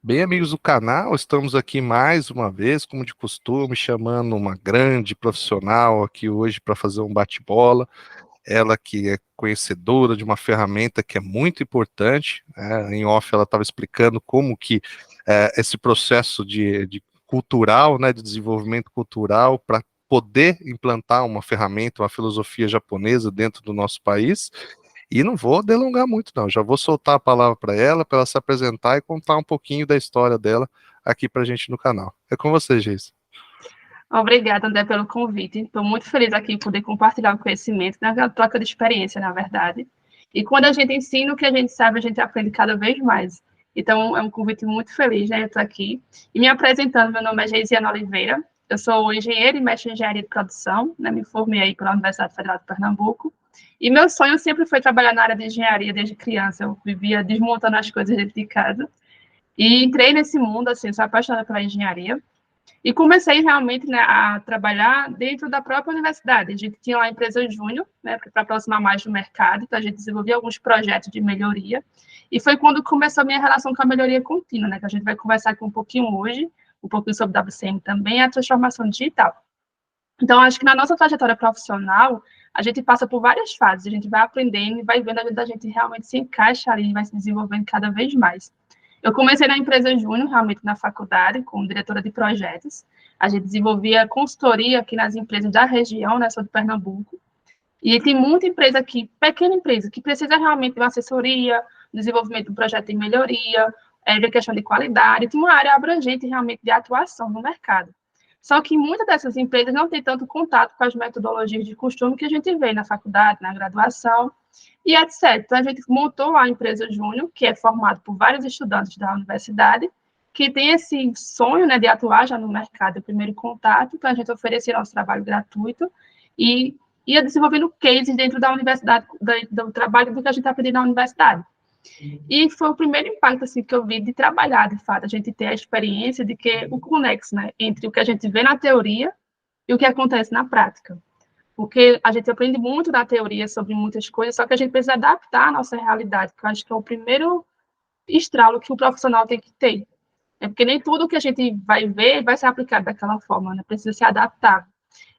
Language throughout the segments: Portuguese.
Bem, amigos do canal, estamos aqui mais uma vez, como de costume, chamando uma grande profissional aqui hoje para fazer um bate-bola. Ela que é conhecedora de uma ferramenta que é muito importante, né? Em off ela estava explicando como que esse processo de cultural, né, de desenvolvimento cultural para poder implantar uma ferramenta, uma filosofia japonesa dentro do nosso país. E não vou delongar muito, não. Já vou soltar a palavra para ela se apresentar e contar um pouquinho da história dela aqui para a gente no canal. É com você, Geis. Obrigada, André, pelo convite. Estou muito feliz aqui em poder compartilhar o conhecimento, na troca de experiência, na verdade. E quando a gente ensina o que a gente sabe, a gente aprende cada vez mais. Então, é um convite muito feliz, né? Eu estou aqui. E me apresentando, meu nome é Geisiana Oliveira. Eu sou engenheira e mestre em engenharia de produção, né? Me formei aí pela Universidade Federal de Pernambuco. E meu sonho sempre foi trabalhar na área de engenharia desde criança. Eu vivia desmontando as coisas dentro de casa. E entrei nesse mundo, assim, sou apaixonada pela engenharia. E comecei realmente, né, a trabalhar dentro da própria universidade. A gente tinha lá a empresa Júnior, né, para aproximar mais do mercado, então a gente desenvolvia alguns projetos de melhoria. E foi quando começou a minha relação com a melhoria contínua, né, que a gente vai conversar aqui um pouquinho hoje, um pouquinho sobre WCM também, a transformação digital. Então, acho que na nossa trajetória profissional, a gente passa por várias fases, a gente vai aprendendo e vai vendo a vida da gente realmente se encaixa ali, vai se desenvolvendo cada vez mais. Eu comecei na empresa Júnior, realmente na faculdade, como diretora de projetos. A gente desenvolvia consultoria aqui nas empresas da região, né, sou de Pernambuco. E tem muita empresa aqui, pequena empresa, que precisa realmente de uma assessoria, desenvolvimento de um projeto de melhoria, de questão de qualidade, tem uma área abrangente realmente de atuação no mercado. Só que muitas dessas empresas não têm tanto contato com as metodologias de costume que a gente vê na faculdade, na graduação, e etc. Então, a gente montou a empresa Júnior, que é formado por vários estudantes da universidade, que tem esse sonho, né, de atuar já no mercado, o primeiro contato, então a gente oferecia nosso trabalho gratuito e ia desenvolvendo cases dentro da universidade, do trabalho do que a gente aprendeu na universidade. E foi o primeiro impacto assim, que eu vi de trabalhar, de fato, a gente ter a experiência de que o conexo, né, entre o que a gente vê na teoria e o que acontece na prática. Porque a gente aprende muito na teoria sobre muitas coisas, só que a gente precisa adaptar a nossa realidade, que eu acho que é o primeiro estralo que o profissional tem que ter. É porque nem tudo que a gente vai ver vai ser aplicado daquela forma, né? Precisa se adaptar.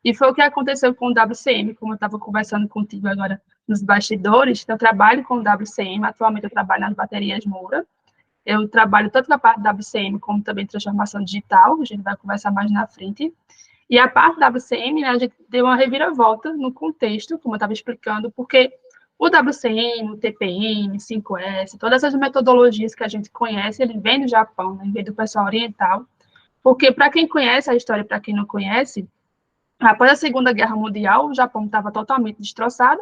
E foi o que aconteceu com o WCM, como eu estava conversando contigo agora nos bastidores. Eu trabalho com o WCM, atualmente eu trabalho nas baterias Moura. Eu trabalho tanto na parte da WCM como também transformação digital, a gente vai conversar mais na frente. E a parte da WCM, né, a gente deu uma reviravolta no contexto, como eu estava explicando, porque o WCM, o TPM, 5S, todas essas metodologias que a gente conhece, ele vem do Japão, né, vem do pessoal oriental, porque para quem conhece a história, para quem não conhece, após a Segunda Guerra Mundial, o Japão estava totalmente destroçado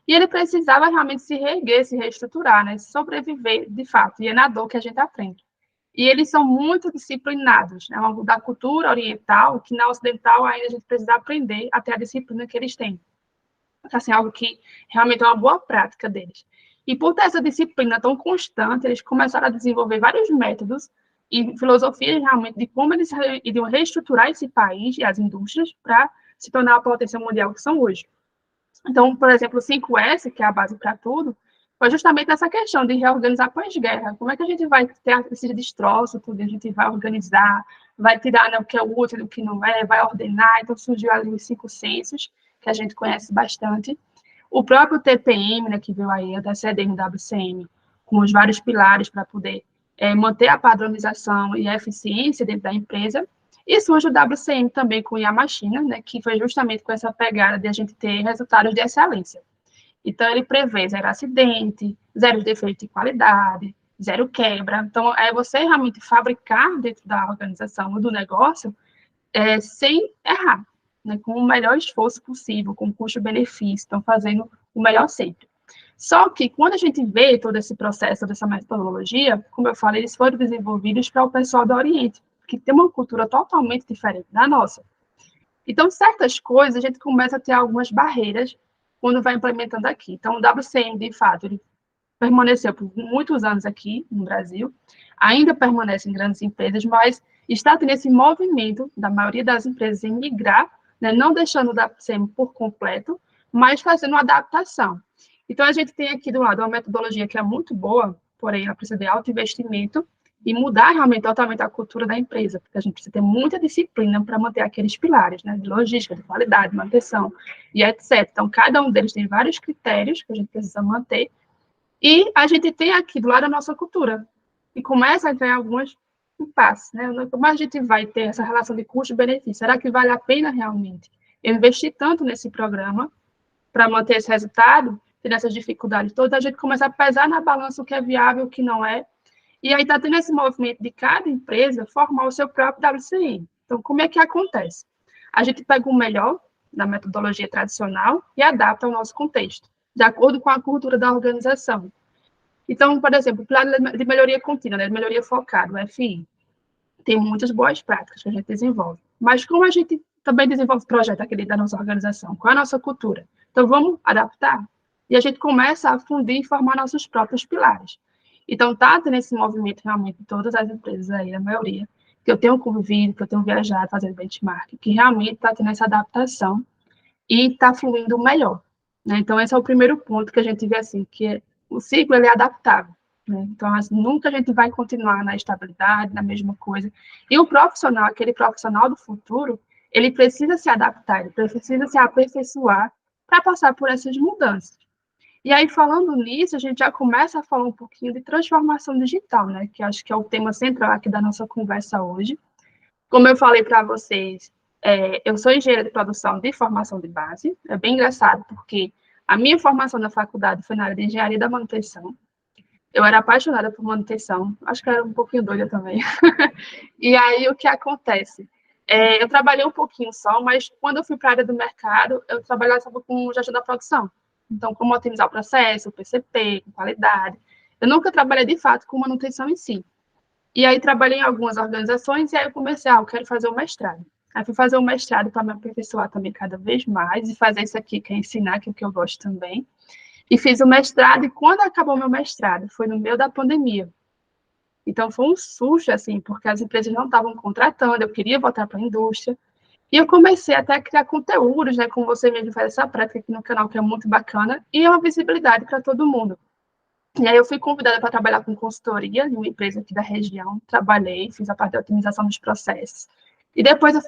e ele precisava realmente se reerguer, se reestruturar, né, sobreviver de fato, e é na dor que a gente aprende. E eles são muito disciplinados, né? Da cultura oriental, que na ocidental ainda a gente precisa aprender até a disciplina que eles têm. Então, assim, algo que realmente é uma boa prática deles. E por ter essa disciplina tão constante, eles começaram a desenvolver vários métodos e filosofias realmente de como eles iriam reestruturar esse país e as indústrias para se tornar a potência mundial que são hoje. Então, por exemplo, o 5S, que é a base para tudo, foi justamente essa questão de reorganizar pós-guerra. Como é que a gente vai ter esses destroços, tudo, a gente vai organizar, vai tirar, né, o que é útil e o que não é, vai ordenar. Então, surgiu ali os 5 censos, que a gente conhece bastante. O próprio TPM, né, que veio aí, da CDM WCM, com os vários pilares para poder manter a padronização e a eficiência dentro da empresa. E surge o WCM também com Yamashina, né, que foi justamente com essa pegada de a gente ter resultados de excelência. Então, ele prevê zero acidente, zero defeito de qualidade, zero quebra. Então, é você realmente fabricar dentro da organização ou do negócio sem errar, né, com o melhor esforço possível, com custo-benefício, então fazendo o melhor sempre. Só que quando a gente vê todo esse processo, dessa metodologia, como eu falei, eles foram desenvolvidos para o pessoal do Oriente, que tem uma cultura totalmente diferente da nossa. Então, certas coisas, a gente começa a ter algumas barreiras quando vai implementando aqui. Então, o WCM, de fato, ele permaneceu por muitos anos aqui no Brasil, ainda permanece em grandes empresas, mas está tendo esse movimento da maioria das empresas em migrar, né, não deixando o WCM por completo, mas fazendo uma adaptação. Então, a gente tem aqui do lado uma metodologia que é muito boa, porém ela precisa de alto investimento, e mudar realmente totalmente a cultura da empresa, porque a gente precisa ter muita disciplina para manter aqueles pilares, né, de logística, de qualidade, manutenção e etc. Então, cada um deles tem vários critérios que a gente precisa manter, e a gente tem aqui do lado a nossa cultura, e começa a entrar em algumas impasses, né? Como a gente vai ter essa relação de custo-benefício? Será que vale a pena realmente eu investir tanto nesse programa para manter esse resultado, ter essas dificuldades todas? A gente começa a pesar na balança o que é viável, o que não é, e aí está tendo esse movimento de cada empresa formar o seu próprio WCI. Então, como é que acontece? A gente pega o melhor da metodologia tradicional e adapta ao nosso contexto, de acordo com a cultura da organização. Então, por exemplo, o plano de melhoria contínua, né, de melhoria focada, o FI, tem muitas boas práticas que a gente desenvolve. Mas como a gente também desenvolve projeto aqui dentro da nossa organização, qual é a nossa cultura? Então, vamos adaptar. E a gente começa a fundir e formar nossos próprios pilares. Então, está tendo esse movimento realmente em todas as empresas aí, a maioria, que eu tenho convivido, que eu tenho viajado, fazendo benchmark, que realmente está tendo essa adaptação e está fluindo melhor. Né? Então, esse é o primeiro ponto que a gente vê assim, que o ciclo ele é adaptável. Né? Então, assim, nunca a gente vai continuar na estabilidade, na mesma coisa. E o profissional, aquele profissional do futuro, ele precisa se adaptar, ele precisa se aperfeiçoar para passar por essas mudanças. E aí, falando nisso, a gente já começa a falar um pouquinho de transformação digital, né? Que acho que é o tema central aqui da nossa conversa hoje. Como eu falei para vocês, eu sou engenheira de produção de formação de base. É bem engraçado, porque a minha formação na faculdade foi na área de engenharia da manutenção. Eu era apaixonada por manutenção, acho que era um pouquinho doida também. E aí, o que acontece? Eu trabalhei um pouquinho só, mas quando eu fui para a área do mercado, eu trabalhava com gestão da produção. Então, como otimizar o processo, o PCP, com qualidade. Eu nunca trabalhei, de fato, com manutenção em si. E aí, trabalhei em algumas organizações, e aí eu comecei, eu quero fazer o mestrado. Aí, fui fazer o mestrado para me aperfeiçoar também cada vez mais, e fazer isso aqui, que é ensinar, que é o que eu gosto também. E fiz o mestrado, e quando acabou meu mestrado, foi no meio da pandemia. Então, foi um susto, assim, porque as empresas não estavam contratando, eu queria voltar para a indústria. E eu comecei até a criar conteúdos, né, com você mesmo faz essa prática aqui no canal, que é muito bacana, e é uma visibilidade para todo mundo. E aí eu fui convidada para trabalhar com consultoria em uma empresa aqui da região, trabalhei, fiz a parte de otimização dos processos. E depois eu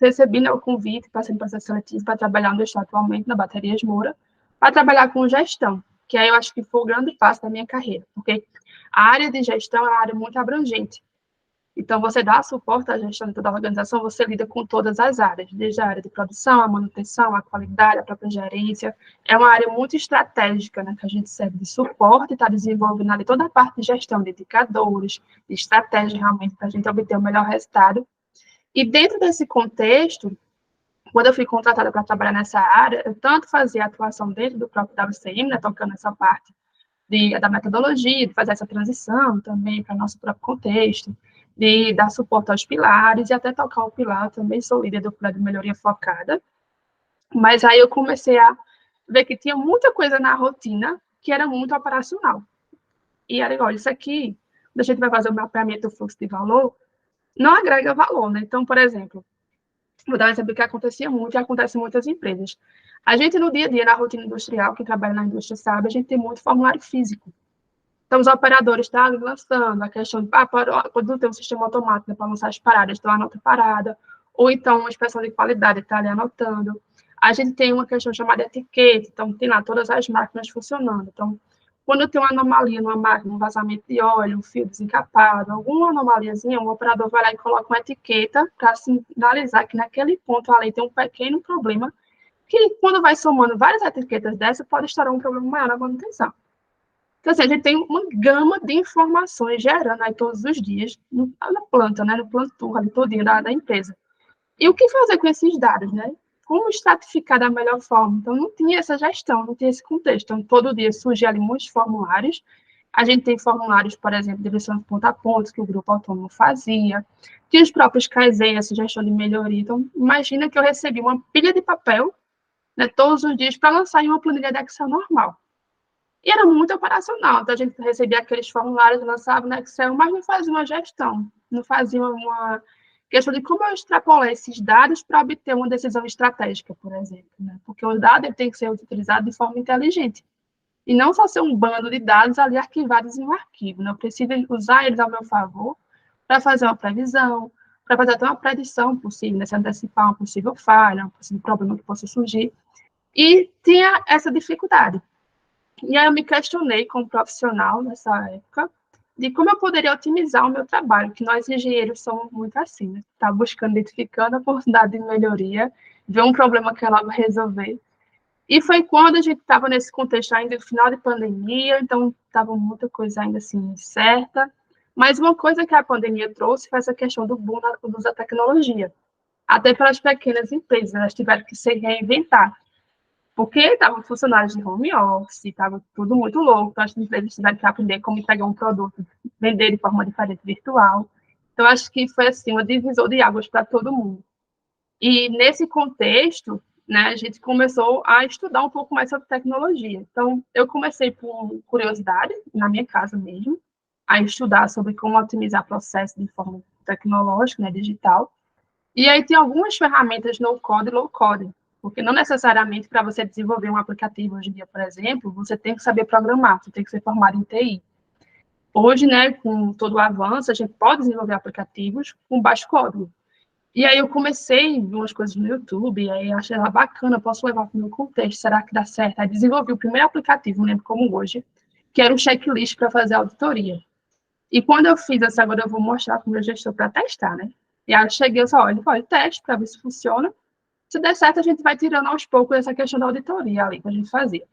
recebi, né, o convite, passei no processo seletivo para trabalhar onde eu estou atualmente, na Baterias Moura, para trabalhar com gestão, que aí eu acho que foi o grande passo da minha carreira, porque a área de gestão é uma área muito abrangente. Então, você dá suporte à gestão de toda a organização, você lida com todas as áreas, desde a área de produção, a manutenção, a qualidade, a própria gerência. É uma área muito estratégica, né, que a gente serve de suporte e está desenvolvendo ali toda a parte de gestão de indicadores, de estratégia realmente para a gente obter o melhor resultado. E dentro desse contexto, quando eu fui contratada para trabalhar nessa área, eu tanto fazia atuação dentro do próprio WCM, né, tocando essa parte da metodologia, de fazer essa transição também para o nosso próprio contexto, de dar suporte aos pilares e até tocar o pilar. Eu também sou líder do pilar de melhoria focada. Mas aí eu comecei a ver que tinha muita coisa na rotina que era muito operacional. E era igual, isso aqui, quando a gente vai fazer o mapeamento do fluxo de valor, não agrega valor, né? Então, por exemplo, vou dar um exemplo que acontecia muito e acontece em muitas empresas. A gente, no dia a dia, na rotina industrial, quem trabalha na indústria sabe, a gente tem muito formulário físico. Então, os operadores estão lançando a questão de, quando tem um sistema automático, né, para lançar as paradas, então anota parada, ou então uma inspeção de qualidade, está ali anotando. A gente tem uma questão chamada etiqueta, então tem lá todas as máquinas funcionando. Então, quando tem uma anomalia numa máquina, um vazamento de óleo, um fio desencapado, alguma anomaliazinha, o operador vai lá e coloca uma etiqueta para sinalizar que naquele ponto ali tem um pequeno problema, que quando vai somando várias etiquetas dessa, pode estourar um problema maior na manutenção. Então, assim, a gente tem uma gama de informações gerando aí todos os dias na planta, né, no plantão ali todinho da empresa. E o que fazer com esses dados, né? Como estratificar da melhor forma? Então, não tinha essa gestão, não tinha esse contexto. Então, todo dia surgiam ali muitos formulários. A gente tem formulários, por exemplo, de versão de ponta a ponta, que o grupo autônomo fazia. Tinha os próprios Kaizen, essa gestão de melhoria. Então, imagina que eu recebi uma pilha de papel, né, todos os dias para lançar em uma planilha de Excel normal. E era muito operacional, então a gente recebia aqueles formulários, lançava no Excel, mas não fazia uma gestão, não fazia uma questão de como eu extrapolar esses dados para obter uma decisão estratégica, por exemplo, né? Porque os dados têm que ser utilizados de forma inteligente, e não só ser um bando de dados ali arquivados em um arquivo, né? Eu preciso usar eles ao meu favor para fazer uma previsão, para fazer até uma predição possível, né, se antecipar uma possível falha, um possível problema que possa surgir. E tinha essa dificuldade. E aí eu me questionei como profissional nessa época, de como eu poderia otimizar o meu trabalho, que nós engenheiros somos muito assim, né? Tá buscando, identificando a oportunidade de melhoria, ver um problema que ela vai resolver. E foi quando a gente estava nesse contexto ainda no final de pandemia, então estava muita coisa ainda assim incerta. Mas uma coisa que a pandemia trouxe foi essa questão do boom do uso da tecnologia. Até para as pequenas empresas, elas tiveram que se reinventar. Porque estavam funcionários de home office, estava tudo muito louco, então as empresas tiveram que aprender como entregar um produto, vender de forma diferente virtual. Então, acho que foi assim, um divisor de águas para todo mundo. E nesse contexto, né, a gente começou a estudar um pouco mais sobre tecnologia. Então, eu comecei por curiosidade, na minha casa mesmo, a estudar sobre como otimizar processos de forma tecnológica, né, digital. E aí tem algumas ferramentas no code e low code, porque não necessariamente para você desenvolver um aplicativo hoje em dia, por exemplo, você tem que saber programar, você tem que ser formado em TI. Hoje, né, com todo o avanço, a gente pode desenvolver aplicativos com baixo código. E aí eu comecei a ver umas coisas no YouTube, e aí achei ela bacana, posso levar para o meu contexto, será que dá certo? Aí desenvolvi o primeiro aplicativo, não lembro como hoje, que era um checklist para fazer auditoria. E quando eu fiz essa, agora eu vou mostrar para o meu gestor para testar, né? E aí eu cheguei, eu só, olha, teste para ver se funciona. Se der certo, a gente vai tirando aos poucos essa questão da auditoria ali, que a gente fazia.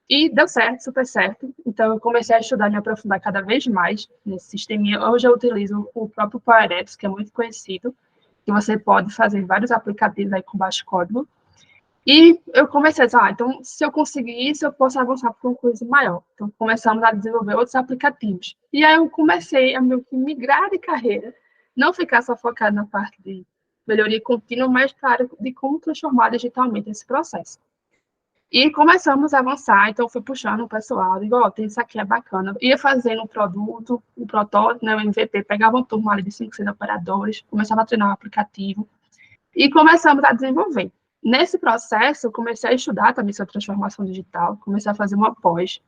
E deu certo, super certo. Então, eu comecei a estudar, me aprofundar cada vez mais nesse sisteminha. Hoje eu utilizo o próprio Power Apps, que é muito conhecido, que você pode fazer vários aplicativos aí com baixo código. E eu comecei a dizer, então, se eu conseguir isso, eu posso avançar para uma coisa maior. Então, começamos a desenvolver outros aplicativos. E aí eu comecei a meio que migrar de carreira, não ficar só focado na parte de melhoria contínua, mas para a área de como transformar digitalmente esse processo. E começamos a avançar, então fui puxando o pessoal, digo, tem isso aqui é bacana. Ia fazendo um produto, um protótipo, né, o MVP, pegava uma turma ali de 5, 6 operadores, começava a treinar o aplicativo, e começamos a desenvolver. Nesse processo, eu comecei a estudar também sobre transformação digital, comecei a fazer uma pós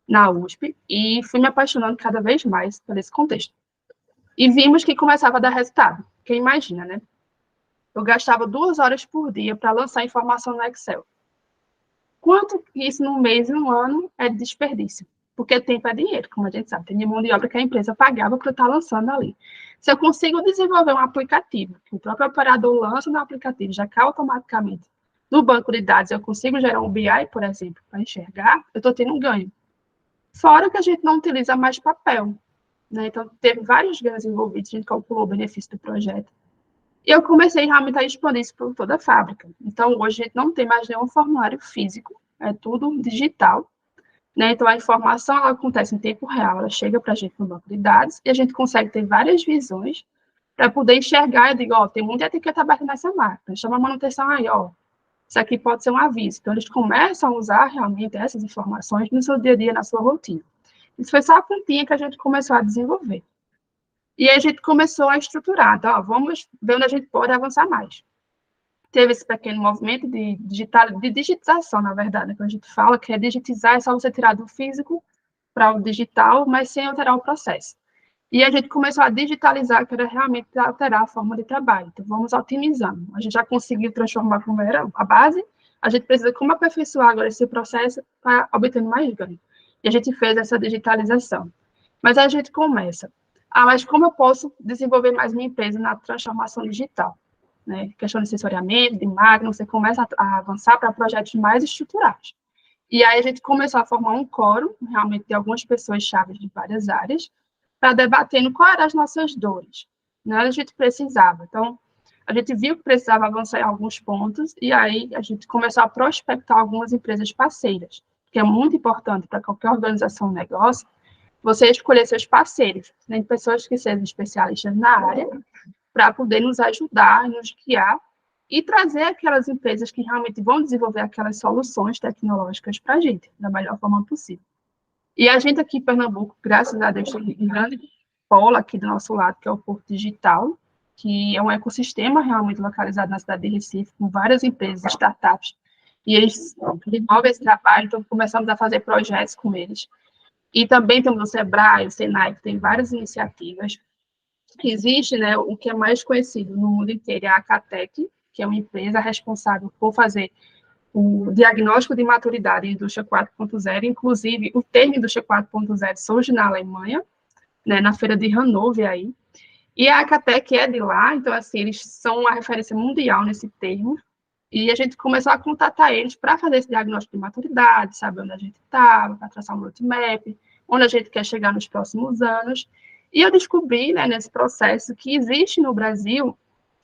na USP, e fui me apaixonando cada vez mais por esse contexto. E vimos que começava a dar resultado. Quem imagina, né? Eu gastava 2 horas por dia para lançar informação no Excel. Quanto isso no mês e no ano é desperdício? Porque tempo é dinheiro, como a gente sabe. Tem mão de obra que a empresa pagava para estar lançando ali. Se eu consigo desenvolver um aplicativo, que o próprio operador lança no aplicativo, já cai automaticamente no banco de dados, eu consigo gerar um BI, por exemplo, para enxergar, eu estou tendo um ganho. Fora que a gente não utiliza mais papel. Né? Então, teve vários ganhos envolvidos, a gente calculou o benefício do projeto. E eu comecei realmente a expandir isso por toda a fábrica. Então, hoje a gente não tem mais nenhum formulário físico, é tudo digital. Né? Então, a informação ela acontece em tempo real, ela chega para a gente no banco de dados e a gente consegue ter várias visões para poder enxergar. Eu digo, tem muita etiqueta aberta nessa máquina, chama a manutenção aí, isso aqui pode ser um aviso. Então, eles começam a usar realmente essas informações no seu dia a dia, na sua rotina. Isso foi só a pontinha que a gente começou a desenvolver. E aí a gente começou a estruturar, então, vamos ver onde a gente pode avançar mais. Teve esse pequeno movimento de digitização, na verdade, que a gente fala que é digitizar, é só você tirar do físico para o digital, mas sem alterar o processo. E a gente começou a digitalizar, que era realmente alterar a forma de trabalho. Então, vamos otimizando. A gente já conseguiu transformar como era a base, a gente precisa como aperfeiçoar agora esse processo para obter mais ganho. E a gente fez essa digitalização. Mas a gente começa. Mas como eu posso desenvolver mais minha empresa na transformação digital? Né? Questão de sensoriamento, de máquina, você começa a avançar para projetos mais estruturados. E aí a gente começou a formar um quórum, realmente, de algumas pessoas chaves de várias áreas, para debatendo quais eram as nossas dores, né? A gente precisava. Então, a gente viu que precisava avançar em alguns pontos, e aí a gente começou a prospectar algumas empresas parceiras, que é muito importante para qualquer organização ou negócio, você escolher seus parceiros, né? Pessoas que sejam especialistas na área, para poder nos ajudar, nos guiar e trazer aquelas empresas que realmente vão desenvolver aquelas soluções tecnológicas para a gente, da melhor forma possível. E a gente aqui em Pernambuco, graças a Deus, tem um grande polo aqui do nosso lado, que é o Porto Digital, que é um ecossistema realmente localizado na cidade de Recife, com várias empresas, startups, e eles desenvolvem esse trabalho, então começamos a fazer projetos com eles. E também temos o Sebrae, o Senai, que tem várias iniciativas. Existe, né, o que é mais conhecido no mundo inteiro, é a Acatec, que é uma empresa responsável por fazer o diagnóstico de maturidade indústria 4.0, inclusive o termo indústria 4.0 surge na Alemanha, né, na feira de Hannover aí, e a Acatec é de lá, então assim, eles são uma referência mundial nesse termo, e a gente começou a contatar eles para fazer esse diagnóstico de maturidade, saber onde a gente estava, para traçar um roadmap, onde a gente quer chegar nos próximos anos. E eu descobri, né, nesse processo, que existe no Brasil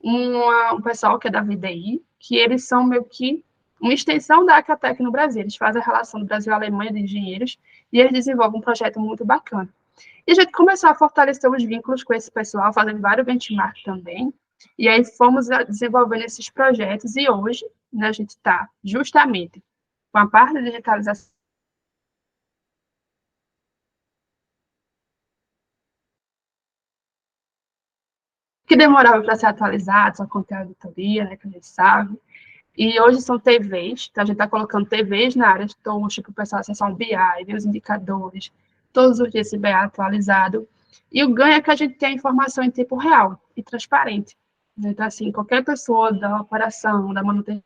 um pessoal que é da VDI, que eles são meio que uma extensão da Acatec no Brasil. Eles fazem a relação do Brasil e Alemanha de engenheiros, e eles desenvolvem um projeto muito bacana. E a gente começou a fortalecer os vínculos com esse pessoal, fazendo vários benchmarks também, e aí fomos desenvolvendo esses projetos, e hoje, né, a gente está justamente com a parte de digitalização, que demorava para ser atualizado, só com a auditoria, né, que a gente sabe, e hoje são TVs, então a gente está colocando TVs na área de toast, para o pessoal acessar um BI, ver os indicadores, todos os dias esse BI atualizado, e o ganho é que a gente tem a informação em tempo real e transparente. Então, assim, qualquer pessoa da operação, da manutenção,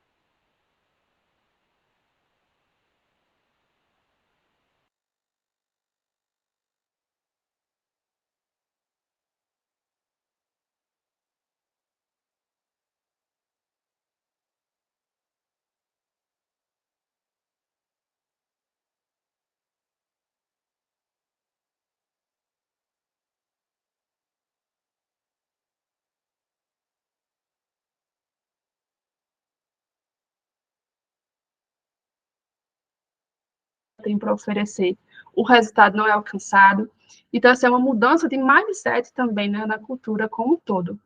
tem para oferecer, o resultado não é alcançado. Então, assim, é uma mudança de mindset também, né, na cultura como um todo.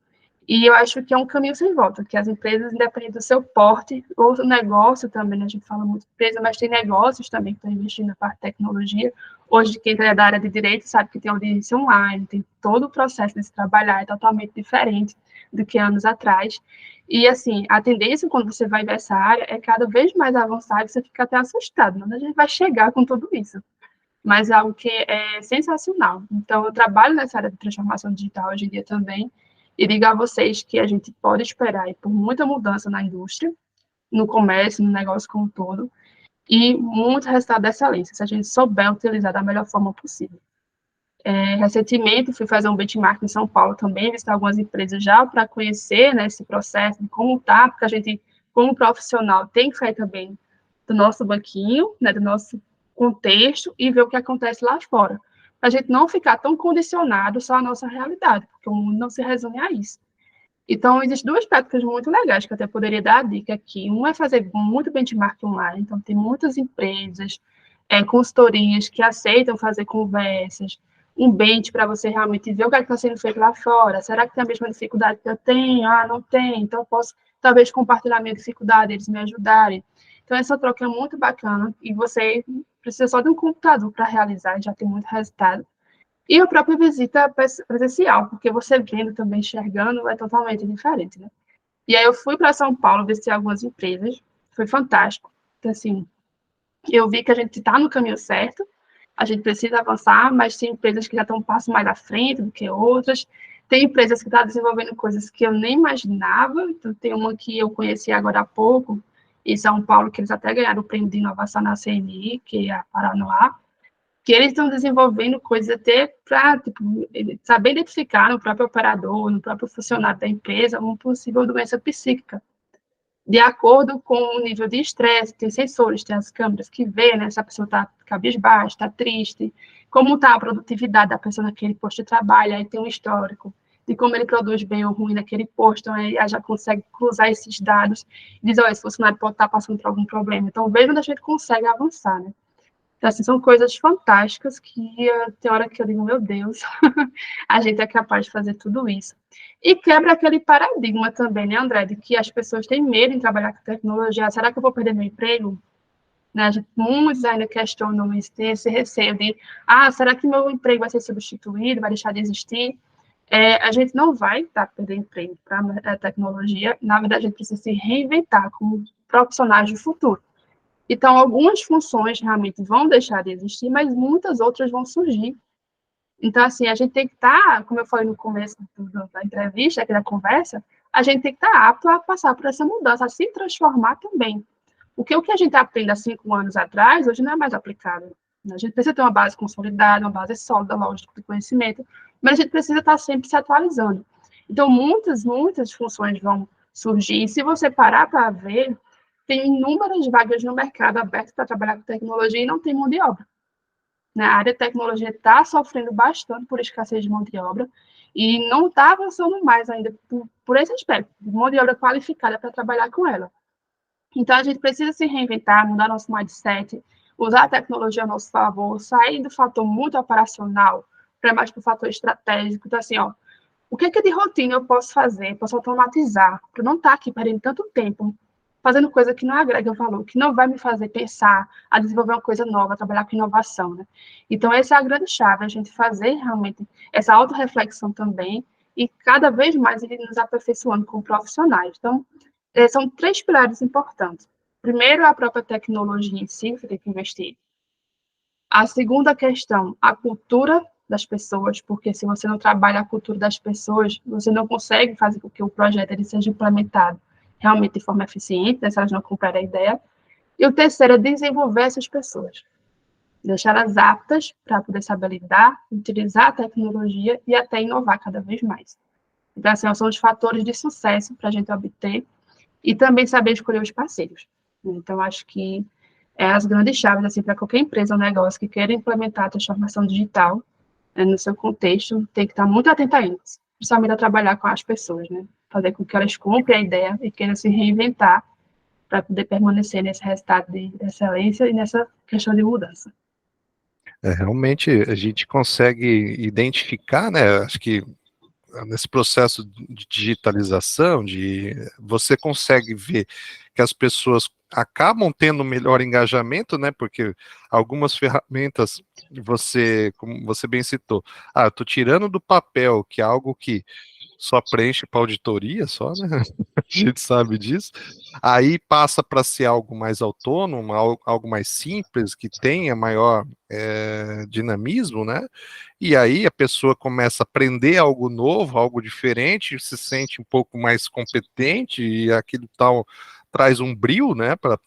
E eu acho que é um caminho sem volta, que as empresas, independente do seu porte, ou do negócio também, né, a gente fala muito de empresa, mas tem negócios também que estão investindo na parte de tecnologia. Hoje, quem é da área de direito sabe que tem audiência online, tem todo o processo de se trabalhar, é totalmente diferente do que anos atrás. E, assim, a tendência, quando você vai ver essa área, é cada vez mais avançar, e você fica até assustado, né? Onde a gente vai chegar com tudo isso? Mas é algo que é sensacional. Então, eu trabalho nessa área de transformação digital hoje em dia também, e digo a vocês que a gente pode esperar por muita mudança na indústria, no comércio, no negócio como um todo, e muito resultado de excelência, se a gente souber utilizar da melhor forma possível. Recentemente, fui fazer um benchmark em São Paulo também, visitar algumas empresas já para conhecer, né, esse processo, de como está, porque a gente, como profissional, tem que sair também do nosso banquinho, né, do nosso contexto, e ver o que acontece lá fora. Para a gente não ficar tão condicionado só à nossa realidade, porque o mundo não se resume a isso. Então, existem duas práticas muito legais que eu até poderia dar a dica aqui. Um é fazer muito benchmark online, então tem muitas empresas, consultorias que aceitam fazer conversas, um bench para você realmente ver o que está sendo feito lá fora. Será que tem a mesma dificuldade que eu tenho? Ah, não tem, então eu posso talvez compartilhar a minha dificuldade, eles me ajudarem. Então, essa troca é muito bacana e você precisa só de um computador para realizar, já tem muito resultado. E a própria visita presencial, porque você vendo também, enxergando, é totalmente diferente, né? E aí eu fui para São Paulo visitar algumas empresas, foi fantástico. Então, assim, eu vi que a gente está no caminho certo, a gente precisa avançar, mas tem empresas que já estão um passo mais à frente do que outras, tem empresas que estão desenvolvendo coisas que eu nem imaginava, então tem uma que eu conheci agora há pouco, em São Paulo, que eles até ganharam o prêmio de inovação na CNI, que é a Paranoá, que eles estão desenvolvendo coisas até para tipo, saber identificar no próprio operador, no próprio funcionário da empresa, uma possível doença psíquica. De acordo com o nível de estresse, tem sensores, tem as câmeras que vê, né, se a pessoa está cabisbaixa, está triste, como está a produtividade da pessoa naquele posto de trabalho, aí tem um histórico de como ele produz bem ou ruim naquele posto, então aí já consegue cruzar esses dados e dizer, olha, esse funcionário pode estar passando por algum problema. Então, veja onde a gente consegue avançar, né? Então, assim, são coisas fantásticas que tem hora que eu digo, meu Deus, a gente é capaz de fazer tudo isso. E quebra aquele paradigma também, né, André, de que as pessoas têm medo em trabalhar com tecnologia. Será que eu vou perder meu emprego? Né, muitos ainda questionam isso, tem esse receio de, será que meu emprego vai ser substituído, vai deixar de existir? A gente não vai perder emprego para a tecnologia, na verdade, a gente precisa se reinventar como profissionais do futuro. Então, algumas funções realmente vão deixar de existir, mas muitas outras vão surgir. Então, assim, a gente tem que estar, como eu falei no começo da entrevista, aqui da conversa, a gente tem que estar apto a passar por essa mudança, a se transformar também. Porque o que a gente aprende há 5 anos atrás, hoje não é mais aplicável. A gente precisa ter uma base consolidada, uma base sólida, lógico, de conhecimento, mas a gente precisa estar sempre se atualizando. Então, muitas funções vão surgir, e se você parar para ver, tem inúmeras vagas no mercado abertas para trabalhar com tecnologia e não tem mão de obra. Na área de tecnologia está sofrendo bastante por escassez de mão de obra e não está avançando mais ainda por esse aspecto, de mão de obra qualificada para trabalhar com ela. Então, a gente precisa se reinventar, mudar nosso mindset, usar a tecnologia a nosso favor, sair do fator muito operacional para mais para o fator estratégico. Então, assim, ó, o que é que de rotina eu posso fazer? Posso automatizar, para não estar aqui perdendo tanto tempo fazendo coisa que não agrega valor, que não vai me fazer pensar a desenvolver uma coisa nova, a trabalhar com inovação, né? Então, essa é a grande chave, a gente fazer realmente essa autorreflexão também e cada vez mais ele nos aperfeiçoando como profissionais. Então, são 3 pilares importantes. Primeiro, a própria tecnologia em si, você tem que investir. A segunda questão, a cultura das pessoas, porque se você não trabalha a cultura das pessoas, você não consegue fazer com que o projeto ele seja implementado realmente de forma eficiente, né, se elas não comprarem a ideia. E o terceiro é desenvolver essas pessoas, deixá-las aptas para poder saber lidar, utilizar a tecnologia e até inovar cada vez mais. Então, assim, são os fatores de sucesso para a gente obter e também saber escolher os parceiros. Então, acho que as grandes chaves assim, para qualquer empresa ou negócio que queira implementar a transformação digital no seu contexto, tem que estar muito atento a isso, principalmente a trabalhar com as pessoas, né? Fazer com que elas comprem a ideia e queiram se reinventar para poder permanecer nesse resultado de excelência e nessa questão de mudança. Realmente a gente consegue identificar, né? Acho que nesse processo de digitalização, você consegue ver que as pessoas acabam tendo melhor engajamento, né? Porque algumas ferramentas como você bem citou, eu tô tirando do papel, que é algo que só preenche para auditoria, só, né? A gente sabe disso. Aí passa para ser algo mais autônomo, algo mais simples, que tenha maior dinamismo, né? E aí a pessoa começa a aprender algo novo, algo diferente, se sente um pouco mais competente e aquilo tal traz um brio, né, para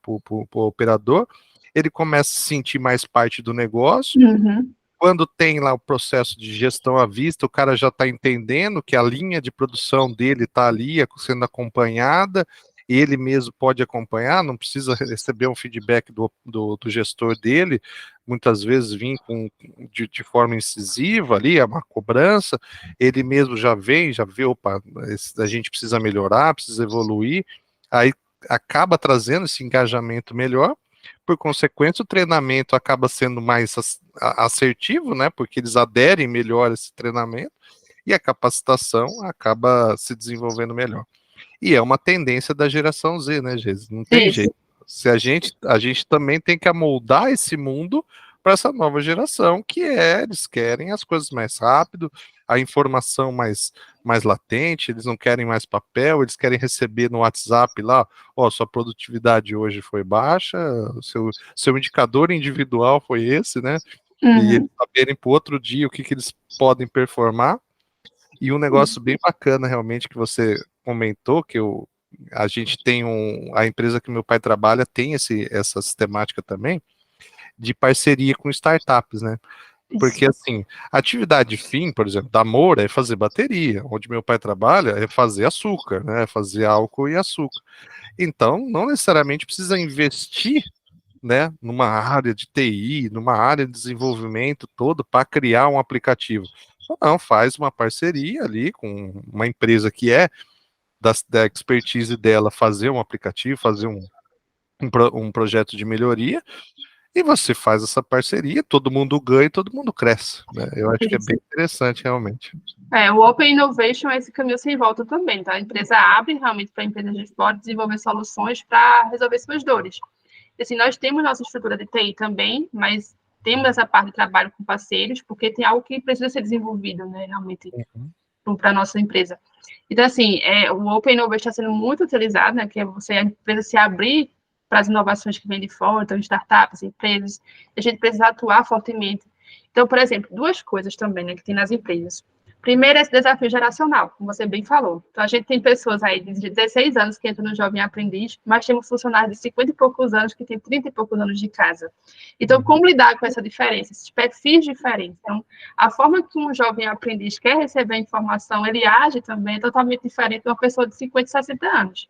o operador. Ele começa a se sentir mais parte do negócio. Uhum. Quando tem lá o processo de gestão à vista, o cara já está entendendo que a linha de produção dele está ali sendo acompanhada, ele mesmo pode acompanhar, não precisa receber um feedback do gestor dele, muitas vezes vir de forma incisiva ali, é uma cobrança, ele mesmo já vê, opa, a gente precisa melhorar, precisa evoluir, aí acaba trazendo esse engajamento melhor. Por consequência, o treinamento acaba sendo mais assertivo, né? Porque eles aderem melhor a esse treinamento e a capacitação acaba se desenvolvendo melhor. E é uma tendência da geração Z, né, Jesus? Não tem Isso. jeito. Se a gente também tem que amoldar esse mundo para essa nova geração, que eles querem as coisas mais rápido, a informação mais latente, eles não querem mais papel, eles querem receber no WhatsApp lá, sua produtividade hoje foi baixa, seu indicador individual foi esse, né? E eles Uhum. saberem para o outro dia o que eles podem performar. E um negócio bem bacana, realmente, que você comentou, a gente tem a empresa que meu pai trabalha tem essa sistemática também, de parceria com startups, né? Isso. Porque, assim, a atividade fim, por exemplo, da Moura é fazer bateria, onde meu pai trabalha é fazer açúcar, né? É fazer álcool e açúcar. Então, não necessariamente precisa investir, né, numa área de TI, numa área de desenvolvimento todo para criar um aplicativo. Não, faz uma parceria ali com uma empresa que é da expertise dela fazer um aplicativo, fazer um projeto de melhoria, e você faz essa parceria, todo mundo ganha e todo mundo cresce, né? Eu acho que é Isso. bem interessante, realmente. O Open Innovation é esse caminho sem volta também, tá? A empresa abre realmente para empresas de fora desenvolver soluções para resolver suas dores. E, assim, nós temos nossa estrutura de TI também, mas temos essa parte de trabalho com parceiros, porque tem algo que precisa ser desenvolvido, né, realmente, Uhum. para a nossa empresa. Então, assim, o Open Innovation está sendo muito utilizado, né, que é a empresa se abrir para as inovações que vêm de fora, então, startups, empresas, a gente precisa atuar fortemente. Então, por exemplo, duas coisas também, né, que tem nas empresas. Primeiro, esse desafio geracional, como você bem falou. Então, a gente tem pessoas aí de 16 anos que entram no Jovem Aprendiz, mas temos funcionários de 50 e poucos anos que têm 30 e poucos anos de casa. Então, como lidar com essa diferença, esses perfis diferentes? Então, a forma que um jovem aprendiz quer receber a informação, ele age também é totalmente diferente de uma pessoa de 50 e 60 anos,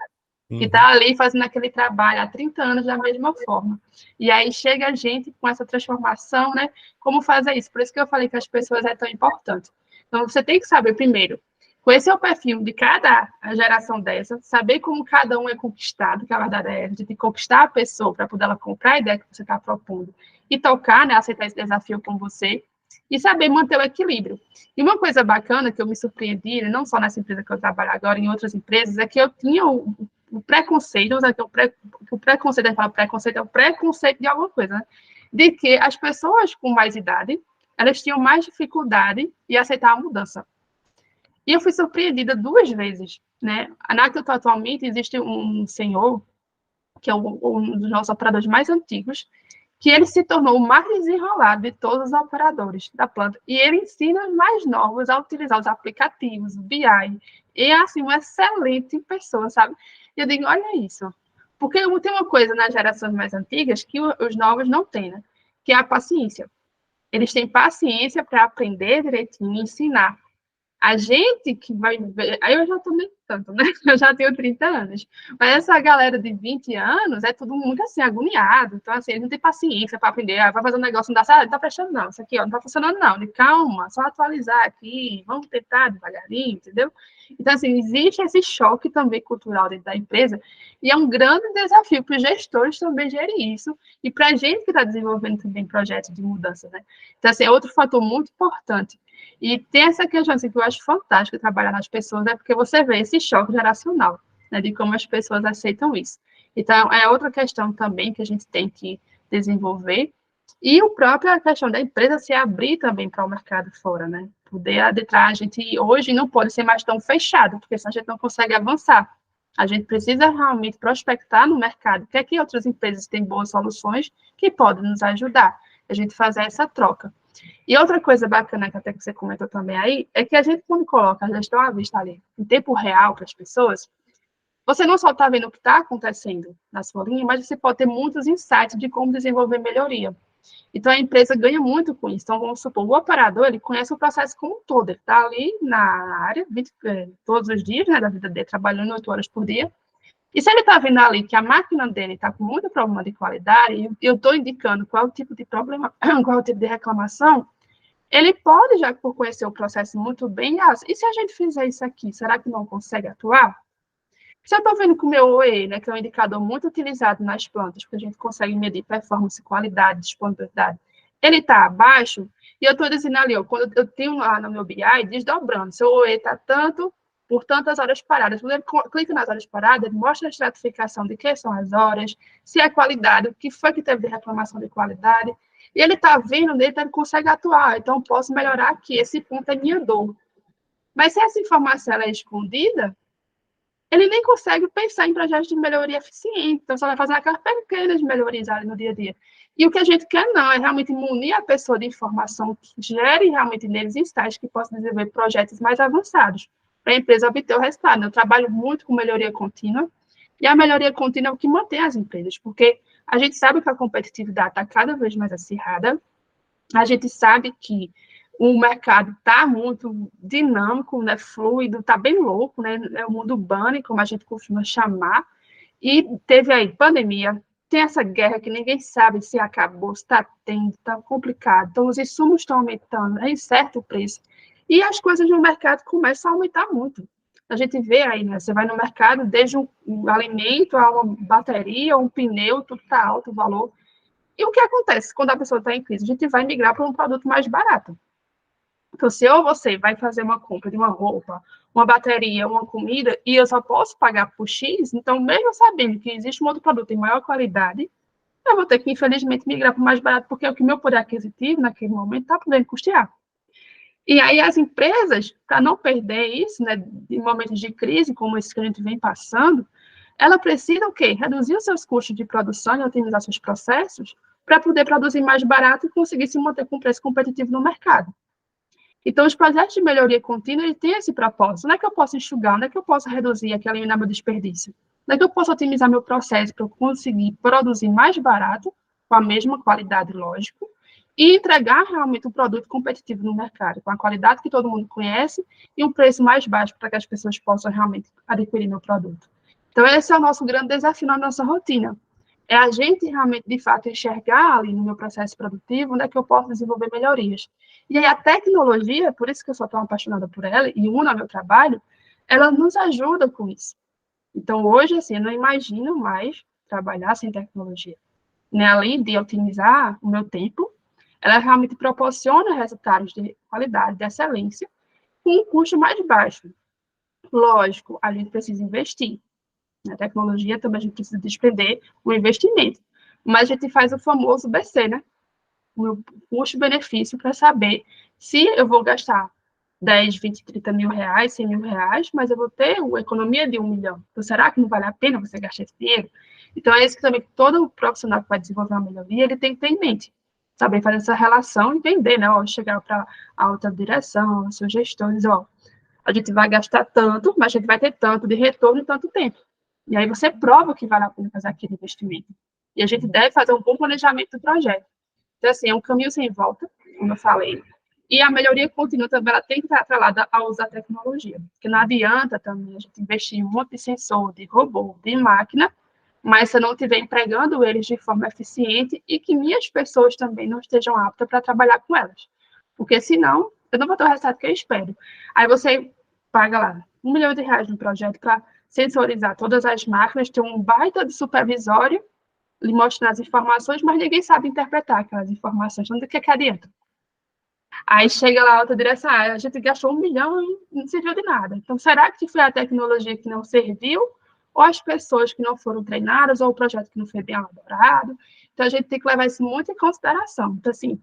que está ali fazendo aquele trabalho há 30 anos da mesma forma. E aí chega a gente com essa transformação, né? Como fazer isso? Por isso que eu falei que as pessoas é tão importante. Então, você tem que saber, primeiro, conhecer o perfil de cada geração dessa, saber como cada um é conquistado, que a verdade é a gente conquistar a pessoa para poder ela comprar a ideia que você está propondo e tocar, né, aceitar esse desafio com você e saber manter o equilíbrio. E uma coisa bacana que eu me surpreendi, não só nessa empresa que eu trabalho agora, em outras empresas, é que eu tinha o preconceito, o preconceito, é o preconceito de alguma coisa, né? De que as pessoas com mais idade elas tinham mais dificuldade em aceitar a mudança. E eu fui surpreendida duas vezes, né? Na que eu estou atualmente, existe um senhor, que é um dos nossos operadores mais antigos, que ele se tornou o mais desenrolado de todos os operadores da planta. E ele ensina os mais novos a utilizar os aplicativos, o BI. E é, assim, uma excelente pessoa, sabe? E eu digo, olha isso. Porque tem uma coisa nas gerações mais antigas que os novos não têm, né? Que é a paciência. Eles têm paciência para aprender direitinho e ensinar. A gente que vai ver. Aí eu já estou nem tanto, né? Eu já tenho 30 anos. Mas essa galera de 20 anos é tudo muito assim, agoniado. Então, assim, eles não têm paciência para aprender. Ah, vai fazer um negócio, não dá certo, não está prestando, não. Isso aqui, ó, não está funcionando, não. De calma, só atualizar aqui, vamos tentar devagarinho, entendeu? Então, assim, existe esse choque também cultural dentro da empresa, e é um grande desafio para os gestores também gerir isso, e para a gente que está desenvolvendo também projetos de mudança, né? Então, assim, é outro fator muito importante. E tem essa questão assim, que eu acho fantástico trabalhar nas pessoas, é porque você vê esse choque geracional, né, de como as pessoas aceitam isso. Então, é outra questão também que a gente tem que desenvolver, e a própria questão da empresa se abrir também para o mercado fora, né, poder adentrar. A gente hoje não pode ser mais tão fechado, porque senão a gente não consegue avançar. A gente precisa realmente prospectar no mercado, que aqui outras empresas têm boas soluções que podem nos ajudar, a gente fazer essa troca. E outra coisa bacana que até que você comentou também aí, é que a gente, quando coloca a gestão à vista ali, em tempo real para as pessoas, você não só está vendo o que está acontecendo na sua linha, mas você pode ter muitos insights de como desenvolver melhoria. Então, a empresa ganha muito com isso. Então, vamos supor, o operador, ele conhece o processo como um todo. Ele está ali na área, todos os dias, né, da vida dele, trabalhando 8 horas por dia. E se ele está vendo ali que a máquina dele está com muito problema de qualidade, e eu estou indicando qual é o tipo de problema, qual é o tipo de reclamação, ele pode, já por conhecer o processo muito bem, e se a gente fizer isso aqui, será que não consegue atuar? Se eu estou vendo que o meu OE, né, que é um indicador muito utilizado nas plantas, porque a gente consegue medir performance, qualidade, disponibilidade, ele está abaixo, e eu estou dizendo ali, ó, quando eu tenho lá no meu BI, desdobrando, seu OE está tanto por tantas horas paradas. Quando ele clica nas horas paradas, ele mostra a estratificação de que são as horas, se é qualidade, o que foi que teve de reclamação de qualidade, e ele está vendo nele, então ele consegue atuar, então posso melhorar aqui, esse ponto é minha dor. Mas se essa informação ela é escondida, ele nem consegue pensar em projetos de melhoria eficiente, então só vai fazer aquelas pequenas melhorias ali no dia a dia. E o que a gente quer não, é realmente munir a pessoa de informação que gere realmente neles insights que possam desenvolver projetos mais avançados, para a empresa obter o resultado. Eu trabalho muito com melhoria contínua, e a melhoria contínua é o que mantém as empresas, porque a gente sabe que a competitividade está cada vez mais acirrada, a gente sabe que o mercado está muito dinâmico, né, fluido, está bem louco, né, é o mundo bunny, como a gente costuma chamar, e teve aí pandemia, tem essa guerra que ninguém sabe se acabou, se está tendo, está complicado, então os insumos estão aumentando, é incerto o preço, e as coisas no mercado começam a aumentar muito. A gente vê aí, né, você vai no mercado, desde um alimento a uma bateria, um pneu, tudo está alto o valor. E o que acontece quando a pessoa está em crise? A gente vai migrar para um produto mais barato. Então, se ou você vai fazer uma compra de uma roupa, uma bateria, uma comida, e eu só posso pagar por X, então, mesmo sabendo que existe um outro produto de maior qualidade, eu vou ter que, infelizmente, migrar para o mais barato, porque é o que meu poder aquisitivo, naquele momento, está podendo custear. E aí, as empresas, para não perder isso, né, em momentos de crise, como esse que a gente vem passando, ela precisa o quê? Reduzir os seus custos de produção e otimizar seus processos, para poder produzir mais barato e conseguir se manter com preço competitivo no mercado. Então, os projetos de melhoria contínua, ele tem esse propósito. Onde é que eu posso enxugar? Onde é que eu posso reduzir aqui, eliminar meu desperdício? Onde é que eu posso otimizar meu processo para eu conseguir produzir mais barato, com a mesma qualidade, lógico, e entregar realmente um produto competitivo no mercado, com a qualidade que todo mundo conhece e um preço mais baixo para que as pessoas possam realmente adquirir meu produto. Então, esse é o nosso grande desafio na nossa rotina. É a gente realmente, de fato, enxergar ali no meu processo produtivo onde é que eu posso desenvolver melhorias. E aí a tecnologia, por isso que eu sou tão apaixonada por ela e uno ao meu trabalho, ela nos ajuda com isso. Então, hoje, assim, eu não imagino mais trabalhar sem tecnologia. Né? Além de otimizar o meu tempo, ela realmente proporciona resultados de qualidade, de excelência, com um custo mais baixo. Lógico, a gente precisa investir. Na tecnologia também a gente precisa despender o investimento. Mas a gente faz o famoso BC, né? O custo-benefício para saber se eu vou gastar 10, 20, 30 mil reais, 100 mil reais, mas eu vou ter uma economia de 1 milhão. Então, será que não vale a pena você gastar esse dinheiro? Então, é isso que também todo profissional que vai desenvolver uma melhoria, ele tem que ter em mente. Saber fazer essa relação e entender, né? Ó, chegar para a alta direção, aos seus gestores, ó, a gente vai gastar tanto, mas a gente vai ter tanto de retorno em tanto tempo. E aí você prova que vale a pena fazer aquele investimento. E a gente deve fazer um bom planejamento do projeto. Então, assim, é um caminho sem volta, como eu falei. E a melhoria contínua também ela tem que estar atrelada ao uso da tecnologia. Porque não adianta também a gente investir em um monte de sensor, de robô, de máquina, mas se eu não estiver empregando eles de forma eficiente e que minhas pessoas também não estejam aptas para trabalhar com elas. Porque senão, eu não vou ter o resultado que eu espero. Aí você paga lá R$ 1 milhão no projeto para sensorizar todas as máquinas, ter um baita de supervisório, lhe mostrando as informações, mas ninguém sabe interpretar aquelas informações. Então, do que adianta? Aí chega lá a outra direção, a gente gastou 1 milhão e não serviu de nada. Então, será que foi a tecnologia que não serviu? Ou as pessoas que não foram treinadas? Ou o projeto que não foi bem elaborado? Então, a gente tem que levar isso muito em consideração. Então, assim,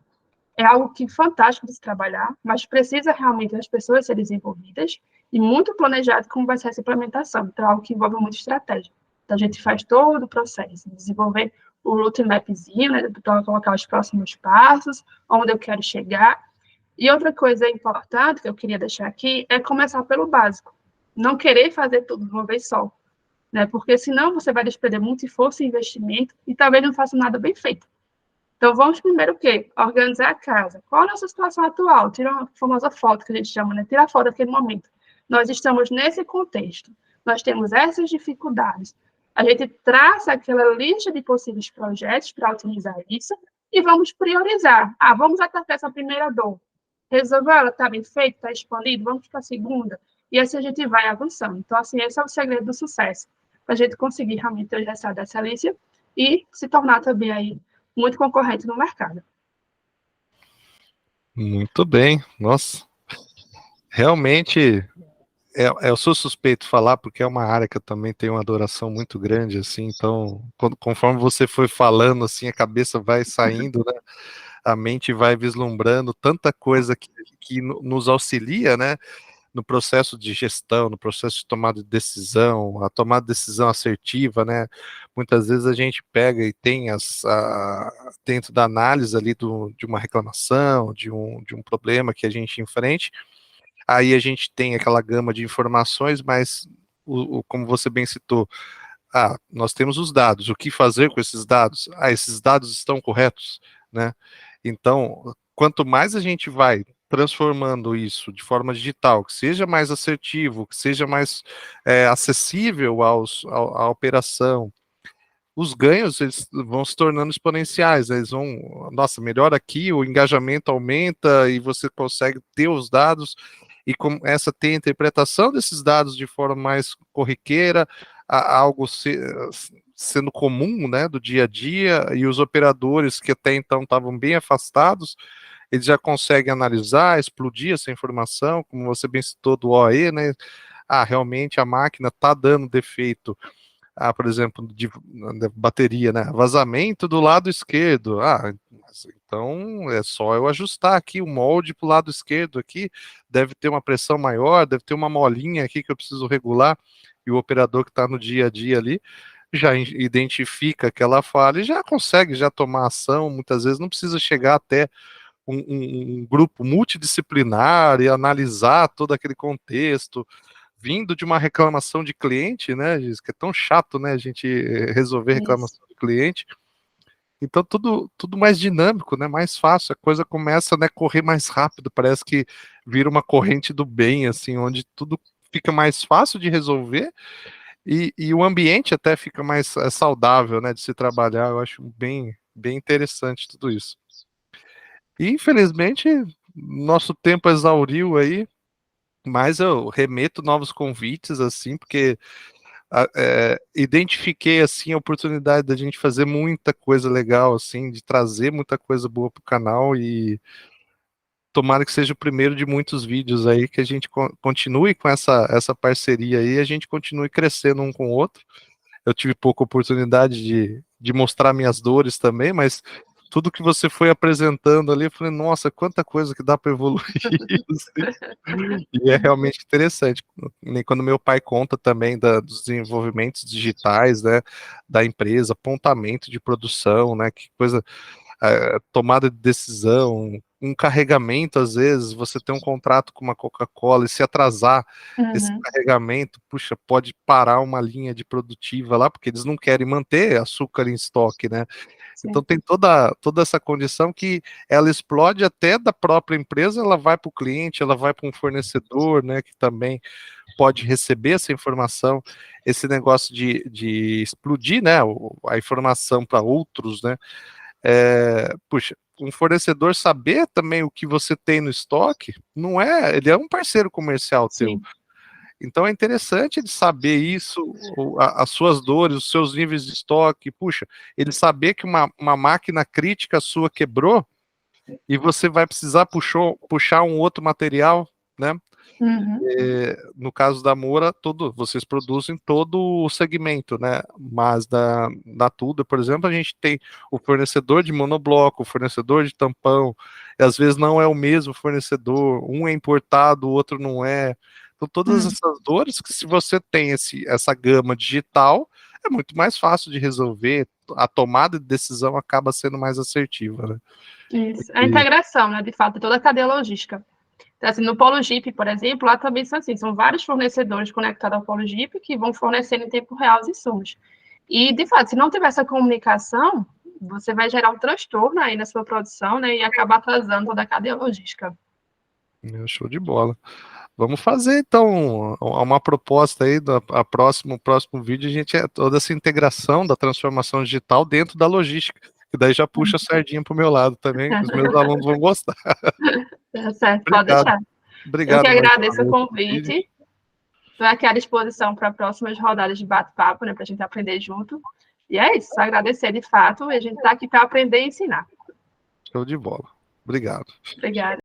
é algo que é fantástico de se trabalhar, mas precisa realmente das pessoas serem desenvolvidas e muito planejado como vai ser essa implementação. Então, é algo que envolve muita estratégia. Então, a gente faz todo o processo, desenvolver o roadmapzinho, né, para colocar os próximos passos, onde eu quero chegar. E outra coisa importante que eu queria deixar aqui é começar pelo básico. Não querer fazer tudo de uma vez só, né? Porque senão você vai despender muito esforço e investimento e talvez não faça nada bem feito. Então, vamos primeiro o quê? Organizar a casa. Qual a nossa situação atual? Tira uma famosa foto que a gente chama, né? Tira a foto daquele momento. Nós estamos nesse contexto. Nós temos essas dificuldades. A gente traça aquela lista de possíveis projetos para utilizar isso e vamos priorizar. Ah, vamos atacar essa primeira dor. Resolveu ela? Está bem feito? Está expandido? Vamos para a segunda? E assim a gente vai avançando. Então, assim, esse é o segredo do sucesso. Para a gente conseguir realmente ter o resultado da excelência e se tornar também aí muito concorrente no mercado. Muito bem, nossa, realmente eu sou suspeito de falar porque é uma área que eu também tenho uma adoração muito grande, assim, então conforme você foi falando, assim, a cabeça vai saindo, né, a mente vai vislumbrando tanta coisa que nos auxilia, né, no processo de gestão, no processo de tomada de decisão, a tomada de decisão assertiva, né? Muitas vezes a gente pega e tem dentro da análise ali de uma reclamação, de um problema que a gente enfrente, aí a gente tem aquela gama de informações, mas como você bem citou, nós temos os dados, o que fazer com esses dados? Esses dados estão corretos, né? Então, quanto mais a gente vai transformando isso de forma digital, que seja mais assertivo, que seja mais acessível à operação, os ganhos eles vão se tornando exponenciais, eles vão, nossa, melhor aqui, o engajamento aumenta e você consegue ter os dados e começa a ter a interpretação desses dados de forma mais corriqueira, algo sendo comum, né, do dia a dia, e os operadores que até então estavam bem afastados, eles já conseguem analisar, explodir essa informação, como você bem citou do OE, né, realmente a máquina está dando defeito, por exemplo, de bateria, né? Vazamento do lado esquerdo. Então é só eu ajustar aqui o molde para o lado esquerdo aqui. Deve ter uma pressão maior, deve ter uma molinha aqui que eu preciso regular. E o operador que está no dia a dia ali já identifica aquela falha e já consegue já tomar ação. Muitas vezes não precisa chegar até um grupo multidisciplinar e analisar todo aquele contexto, vindo de uma reclamação de cliente, né, Giz, que é tão chato, né, a gente resolver Isso. reclamação de cliente. Então tudo mais dinâmico, né, mais fácil, a coisa começa, né, correr mais rápido, parece que vira uma corrente do bem, assim, onde tudo fica mais fácil de resolver e o ambiente até fica mais saudável, né, de se trabalhar. Eu acho bem interessante tudo isso. E infelizmente nosso tempo exauriu aí, mas eu remeto novos convites, assim, porque identifiquei, assim, a oportunidade da gente fazer muita coisa legal, assim, de trazer muita coisa boa pro canal e tomara que seja o primeiro de muitos vídeos aí, que a gente continue com essa parceria aí, a gente continue crescendo um com o outro. Eu tive pouca oportunidade de mostrar minhas dores também, mas tudo que você foi apresentando ali, eu falei, nossa, quanta coisa que dá para evoluir, assim. E é realmente interessante. Nem quando meu pai conta também dos desenvolvimentos digitais, né, da empresa, apontamento de produção, né, que coisa, tomada de decisão, um carregamento, às vezes, você tem um contrato com uma Coca-Cola e se atrasar esse Uhum. carregamento, puxa, pode parar uma linha de produtiva lá, porque eles não querem manter açúcar em estoque, né? Então Sim. tem toda essa condição que ela explode até da própria empresa, ela vai para o cliente, ela vai para um fornecedor, né, que também pode receber essa informação, esse negócio de explodir, né, a informação para outros, né, puxa, um fornecedor saber também o que você tem no estoque, não é, ele é um parceiro comercial teu. Sim. Então é interessante ele saber isso, as suas dores, os seus níveis de estoque, puxa, ele saber que uma máquina crítica sua quebrou e você vai precisar puxar um outro material, né? Uhum. No caso da Moura, vocês produzem todo o segmento, né? Mas da Tuda, por exemplo, a gente tem o fornecedor de monobloco, o fornecedor de tampão, e às vezes não é o mesmo fornecedor, um é importado, o outro não é. Então, todas Uhum. essas dores, que se você tem essa gama digital, é muito mais fácil de resolver, a tomada de decisão acaba sendo mais assertiva, né? Isso. A E, integração, né, de fato, de toda a cadeia logística. Então, assim, no Polo Jeep, por exemplo, lá também são assim, são vários fornecedores conectados ao Polo Jeep que vão fornecendo em tempo real os insumos. E, de fato, se não tiver essa comunicação, você vai gerar um transtorno aí na sua produção, né, e acabar atrasando toda a cadeia logística. show de bola. Vamos fazer então uma proposta aí próximo vídeo, a gente toda essa integração da transformação digital dentro da logística, que daí já puxa a sardinha para o meu lado também, que os meus alunos vão gostar. Tá certo, pode Obrigado, deixar. Eu que obrigado mais uma agradeço o vez pelo vídeo. convite. Estou aqui à disposição para próximas rodadas de bate-papo, né, para a gente aprender junto. E é isso, só agradecer de fato, e a gente está aqui para aprender e ensinar. Show de bola. Obrigado. Obrigada.